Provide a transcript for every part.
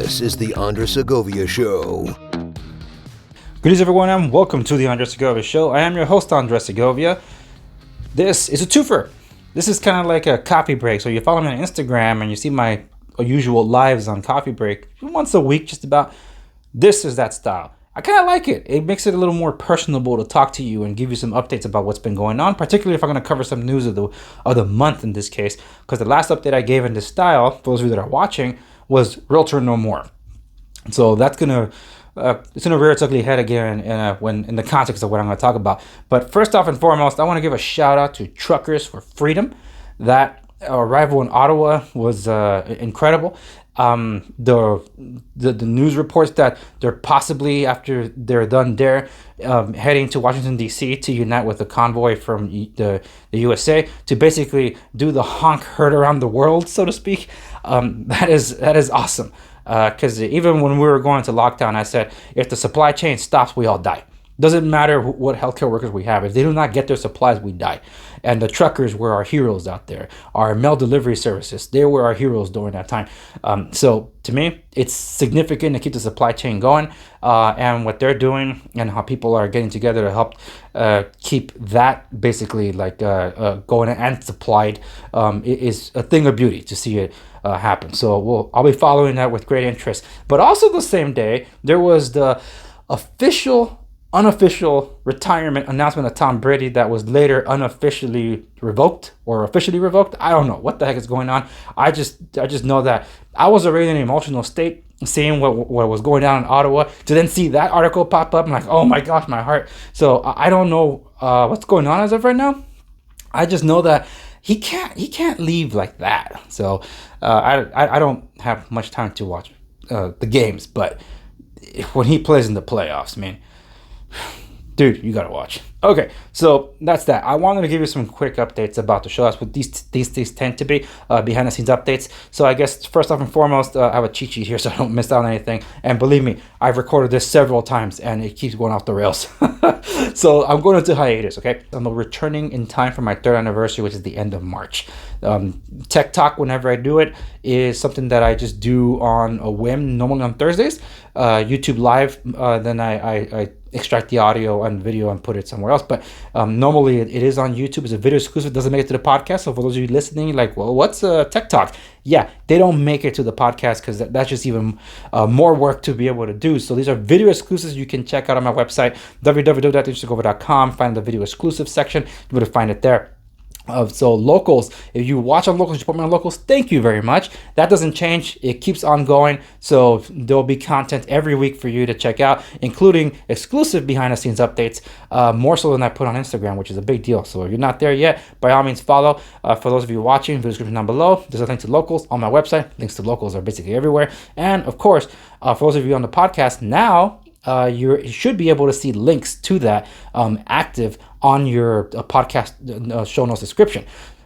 This is the Andre Segovia Show. Greetings, everyone, and welcome to the Andre Segovia Show. I am your host, Andre Segovia. This is a twofer. This is kind of like a coffee break. So you follow me on Instagram and you see my usual lives on coffee break once a week, just about. This is that style. I kind of like it. It makes it a little more personable to talk to you and give you some updates about what's been going on, particularly if I'm going to cover some news of the month in this case, because the last update I gave in this style, for those of you that are watching, was Realtor No More. So that's going to it's going to rear its ugly head again when in the context of what I'm going to talk about. But first off and foremost, I want to give a shout out to Truckers for Freedom. That arrival in Ottawa was incredible. The news reports that they're possibly, after they're done there, heading to Washington, D.C. to unite with a convoy from the USA to basically do the honk herd around the world, so to speak. That is awesome. Because even when we were going to lockdown, I said, if the supply chain stops, we all die. Doesn't matter what healthcare workers we have. If they do not get their supplies, we die. And the truckers were our heroes out there. Our mail delivery services, they were our heroes during that time. So to me, it's significant to keep the supply chain going. And what they're doing and how people are getting together to help keep that basically like going and supplied is a thing of beauty to see it happen. So I'll be following that with great interest. But also the same day, there was the unofficial retirement announcement of Tom Brady that was later unofficially revoked or officially revoked. I don't know what the heck is going on. I just know that I was already in an emotional state seeing what was going down in Ottawa, to then see that article pop up. I'm like, oh my gosh, my heart. So I don't know what's going on as of right now. I just know that he can't leave like that. So I don't have much time to watch the games, but when he plays in the playoffs, man, dude, you gotta watch. Okay, so that's that. I wanted to give you some quick updates about the show. That's what these tend to be, behind the scenes updates. So I guess first off and foremost, I have a cheat sheet here so I don't miss out on anything. And believe me, I've recorded this several times and it keeps going off the rails. So I'm going into hiatus, okay? I'm returning in time for my 3rd anniversary, which is the end of March. Tech Talk, whenever I do it, is something that I just do on a whim, normally on Thursdays. YouTube Live, then I extract the audio and video and put it somewhere else. But normally it is on YouTube. It's a video exclusive. It doesn't make it to the podcast. So for those of you listening, like, well, what's Tech Talk? Yeah, they don't make it to the podcast because that's just even more work to be able to do. So these are video exclusives you can check out on my website, www.andressegovia.com. Find the video exclusive section. You're able to find it there. So locals, if you watch on locals, you support me on locals, thank you very much. That doesn't change. It keeps on going. So there'll be content every week for you to check out, including exclusive behind the scenes updates, more so than I put on Instagram, which is a big deal. So if you're not there yet, by all means follow. For those of you watching, video description down below, there's a link to locals on my website. Links to locals are basically everywhere. And of course, for those of you on the podcast now, you should be able to see links to that active on your podcast show notes description.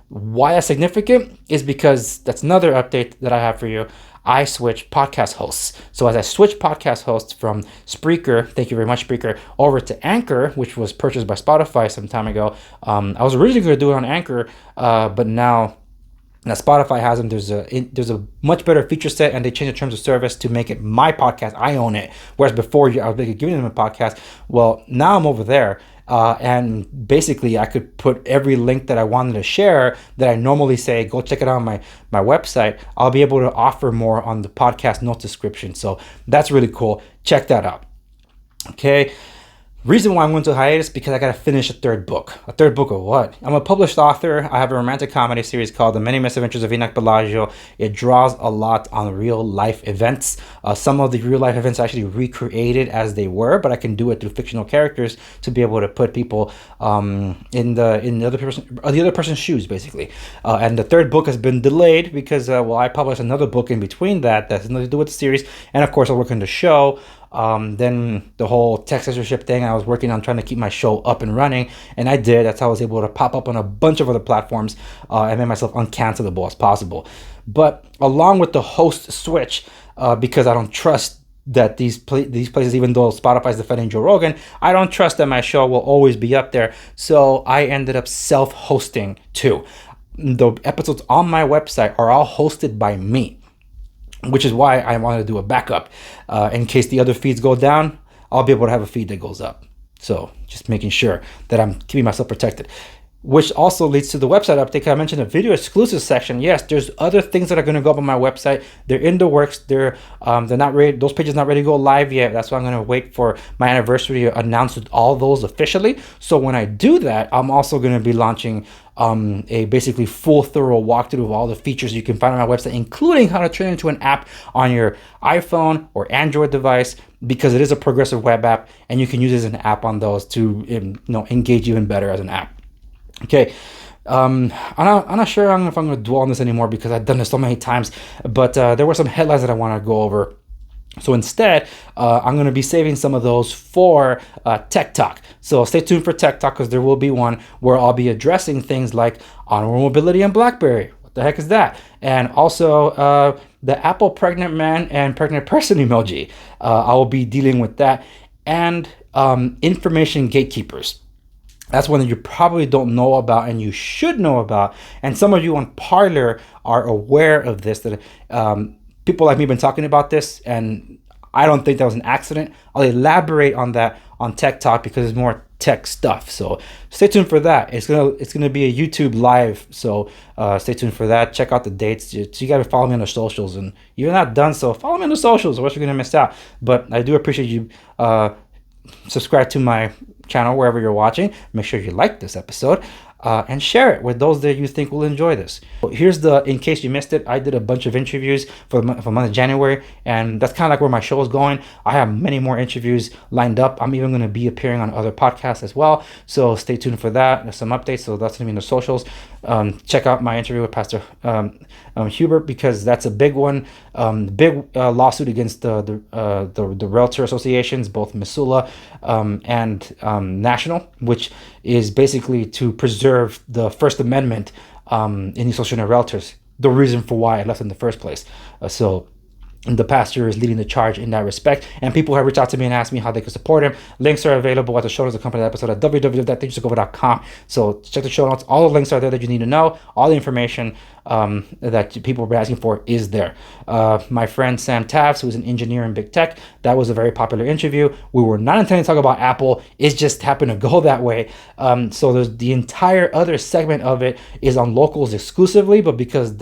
Why that's significant is because that's another update that I have for you. I switched podcast hosts. So as I switched podcast hosts from Spreaker, thank you very much, Spreaker, over to Anchor, which was purchased by Spotify some time ago. I was originally going to do it on Anchor, but now Spotify has them. There's a much better feature set, and they changed the terms of service to make it my podcast. I own it. Whereas before, I was giving them a podcast. Well, now I'm over there, and basically I could put every link that I wanted to share that I normally say, go check it out on my website. I'll be able to offer more on the podcast note description. So that's really cool. Check that out. Okay. Reason why I'm going to hiatus, because I got to finish a 3rd book. A 3rd book of what? I'm a published author. I have a romantic comedy series called The Many Misadventures of Enoch Bellagio. It draws a lot on real life events. Some of the real life events are actually recreated as they were, but I can do it through fictional characters to be able to put people in the other person's shoes, basically. And the 3rd book has been delayed because I published another book in between that has nothing to do with the series, and of course I work on the show. Then the whole tech censorship thing, I was working on trying to keep my show up and running, and I did. That's how I was able to pop up on a bunch of other platforms and make myself uncancelable as possible. But along with the host switch, because I don't trust that these places, even though Spotify is defending Joe Rogan, I don't trust that my show will always be up there. So I ended up self-hosting too. The episodes on my website are all hosted by me. which is why I wanted to do a backup. In case the other feeds go down, I'll be able to have a feed that goes up. So just making sure that I'm keeping myself protected. Which also leads to the website update. I mentioned a video exclusive section. Yes, there's other things that are going to go up on my website. They're in the works. They're not ready. Those pages not ready to go live yet. That's why I'm going to wait for my anniversary to announce all those officially. So when I do that, I'm also going to be launching a basically full thorough walkthrough of all the features you can find on my website, including how to turn it into an app on your iPhone or Android device, because it is a progressive web app and you can use it as an app on those to engage even better as an app. Okay, I'm not sure if I'm going to dwell on this anymore because I've done this so many times, but there were some headlines that I want to go over. So instead, I'm going to be saving some of those for Tech Talk. So stay tuned for Tech Talk because there will be one where I'll be addressing things like honorable mobility and BlackBerry. What the heck is that? And also the Apple pregnant man and pregnant person emoji. I will be dealing with that. And information gatekeepers. That's one that you probably don't know about and you should know about. And some of you on Parler are aware of this, that people like me have been talking about this, and I don't think that was an accident. I'll elaborate on that on Tech Talk because it's more tech stuff. So stay tuned for that. It's gonna be a YouTube live. So stay tuned for that. Check out the dates. So you gotta follow me on the socials, and you're not done, so follow me on the socials or else you're gonna miss out. But I do appreciate you subscribe to my channel wherever you're watching. Make sure you like this episode and share it with those that you think will enjoy this. Here's in case you missed it, I did a bunch of interviews for the month of January, and that's kind of like where my show is going. I have many more interviews lined up. I'm even going to be appearing on other podcasts as well, so stay tuned for that. There's some updates, so that's going to be in the socials. Check out my interview with Pastor Hubert, because that's a big one. Big lawsuit against the realtor associations, both Missoula and National, which is basically to preserve the First Amendment in the Association of Realtors, the reason for why I left in the first place. So the pastor is leading the charge in that respect, and people have reached out to me and asked me how they could support him. Links are available at the show notes accompanying that episode at www.thinkssegovia.com. So check the show notes. All the links are there that you need to know. All the information that people were asking for is there. My friend Sam Tafts, who's an engineer in big tech, that was a very popular interview. We were not intending to talk about Apple. It just happened to go that way. So there's the entire other segment of it is on locals exclusively, but because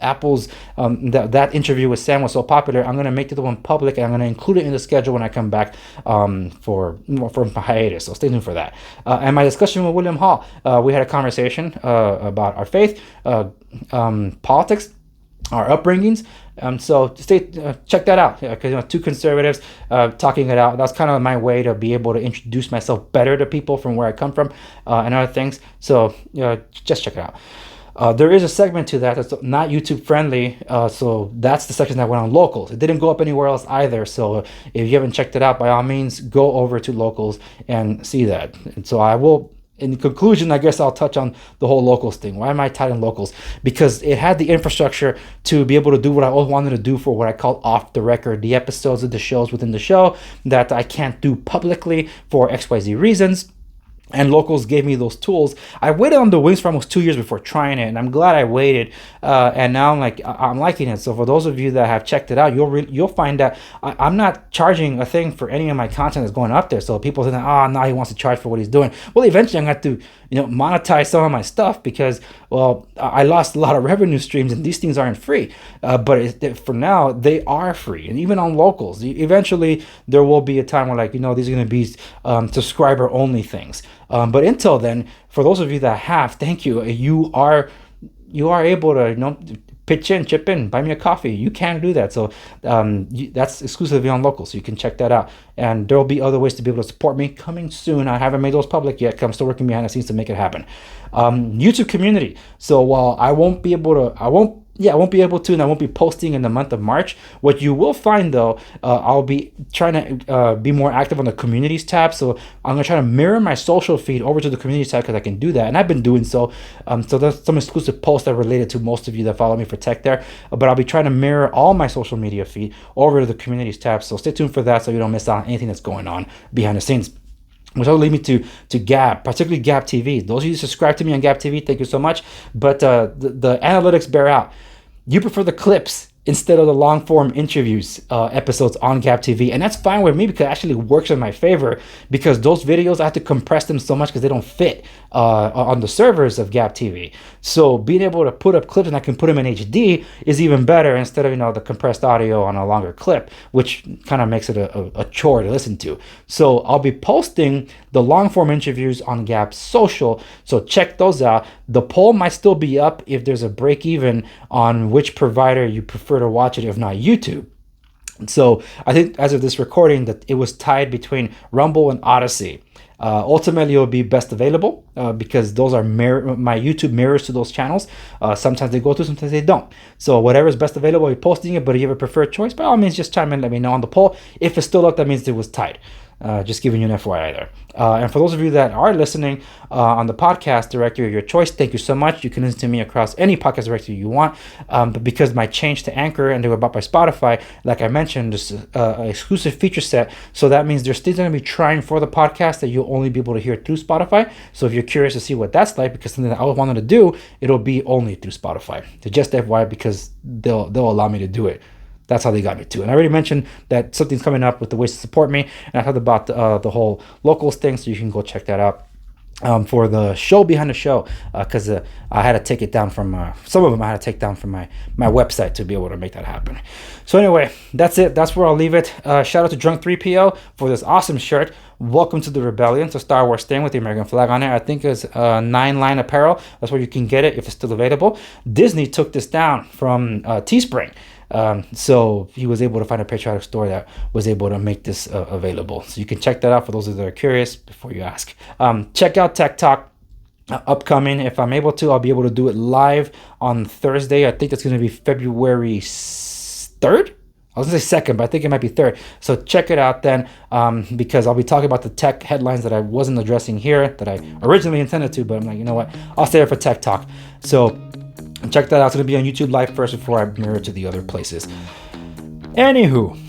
Apple's that interview with Sam was so popular, I'm going to make the one public, and I'm going to include it in the schedule when I come back for my hiatus. So stay tuned for that. And my discussion with William Hall, we had a conversation about our faith, politics, our upbringings. So check that out, because two conservatives talking it out. That's kind of my way to be able to introduce myself better to people from where I come from and other things. So just check it out. There is a segment to that that's not YouTube friendly, so that's the section that went on locals. It didn't go up anywhere else either, so if you haven't checked it out, by all means, go over to locals and see that. And so I will, in conclusion, I guess I'll touch on the whole locals thing. Why am I tied in locals? Because it had the infrastructure to be able to do what I always wanted to do for what I call off the record, the episodes of the shows within the show that I can't do publicly for XYZ reasons. And locals gave me those tools. I waited on the wings for almost 2 years before trying it, and I'm glad I waited. And now I'm liking it. So for those of you that have checked it out, you'll find that I'm not charging a thing for any of my content that's going up there. So people think, now he wants to charge for what he's doing. Well, eventually I'm going to have to monetize some of my stuff, because I lost a lot of revenue streams, and these things aren't free. But for now, they are free, and even on locals. Eventually, there will be a time where these are going to be subscriber only things. But until then, for those of you that have, thank you. You are able to chip in, buy me a coffee. You can do that. So that's exclusively on local, so you can check that out. And there will be other ways to be able to support me coming soon. I haven't made those public yet, because I'm still working behind the scenes to make it happen. YouTube community. So while I won't be able to, and I won't be posting in the month of March. What you will find, though, I'll be trying to be more active on the communities tab. So I'm going to try to mirror my social feed over to the communities tab, because I can do that. And I've been doing so. So there's some exclusive posts that are related to most of you that follow me for tech there. But I'll be trying to mirror all my social media feed over to the communities tab. So stay tuned for that, so you don't miss out on anything that's going on behind the scenes. Which will lead me to Gab, particularly Gab TV. Those of you who subscribe to me on Gab TV, thank you so much. But the analytics bear out. You prefer the clips instead of the long form interviews episodes on Gap TV. And that's fine with me because it actually works in my favor, because those videos, I have to compress them so much because they don't fit on the servers of Gap TV. So being able to put up clips and I can put them in HD is even better, instead of, the compressed audio on a longer clip, which kind of makes it a chore to listen to. So I'll be posting the long form interviews on Gap Social, so check those out. The poll might still be up if there's a break even on which provider you prefer to watch it, if not YouTube. So I think as of this recording that it was tied between Rumble and Odyssey. Ultimately, it will be best available because those are my YouTube mirrors to those channels. Sometimes they go through, sometimes they don't. So whatever is best available, we're posting it. But if you have a preferred choice, by all means, just chime in, let me know on the poll. If it's still up, that means it was tied. Just giving you an FYI there. And for those of you that are listening on the podcast directory of your choice, thank you so much. You can listen to me across any podcast directory you want. But because my change to Anchor and they were bought by Spotify, like I mentioned, this an exclusive feature set. So that means they're still going to be trying for the podcast that you'll only be able to hear through Spotify. So if you're curious to see what that's like, because something that I wanted to do, it'll be only through Spotify. So just FYI, because they'll allow me to do it. That's how they got me to. And I already mentioned that something's coming up with the ways to support me. And I talked about the whole locals thing, so you can go check that out. For the show behind the show, because I had to take it down from some of them. I had to take down from my website to be able to make that happen. So anyway, that's it. That's where I'll leave it. Shout out to Drunk 3PO for this awesome shirt. Welcome to the Rebellion. It's a Star Wars thing with the American flag on it. I think it's 9-line apparel. That's where you can get it if it's still available. Disney took this down from Teespring. So he was able to find a patriotic store that was able to make this available. So you can check that out for those that are curious before you ask. Check out Tech Talk upcoming. If I'm able to, I'll be able to do it live on Thursday. I think that's going to be February 3rd. I was going to say 2nd, but I think it might be 3rd. So check it out then, because I'll be talking about the tech headlines that I wasn't addressing here that I originally intended to, but I'm like, you know what? I'll stay there for Tech Talk. So check that out. It's going to be on YouTube Live first before I mirror to the other places. Anywho,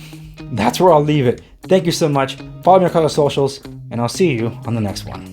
that's where I'll leave it. Thank you so much. Follow me on all the socials, and I'll see you on the next one.